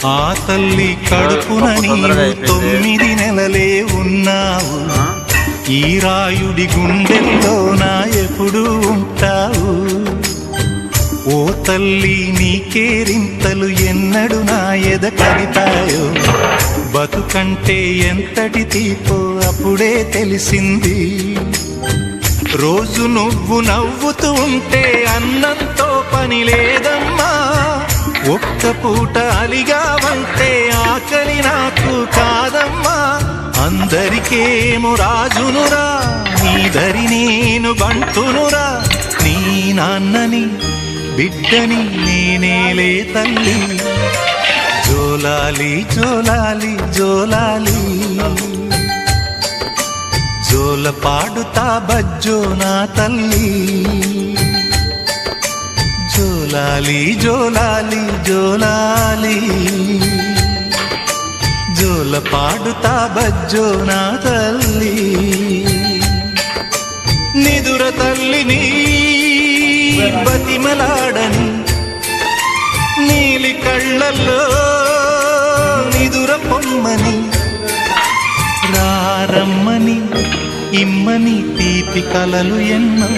ఆ తల్లి కడుపున నీవు 9 నెలలే ఉన్నావు. ఈ రాయుడి గుండెల్లో నా ఎప్పుడు ఉంటావు. ఓ తల్లి నీకేరింతలు ఎన్నడు నా ఎద కవితాయో. బతుకంటే ఎంతటి తీపో అప్పుడే తెలిసింది. రోజు నువ్వు నవ్వుతూ ఉంటే అన్నంతో పని లేదమ్మా. ఒక్క పూట అలిగావంటే ఆకలి నాకు కాదమ్మా. అందరికేమో రాజునురా, నీ దరి నేను బంటునురా. నీ నాన్నని బిడ్డని నేనేలే తల్లి. జోలాలి జోలాలి జోలాలి, జోల పాడుతా బజ్జో నా తల్లి. జోలాలి జోలాలి జోలాలి, జోల పాడుతా బజ్జో నా తల్లి. నిదుర తల్లిని బతిమలాడని నీలి కళ్ళల్లో నిదుర పొమ్మని రారమ్మని ఇమ్మని తీపి కలలు ఎన్నో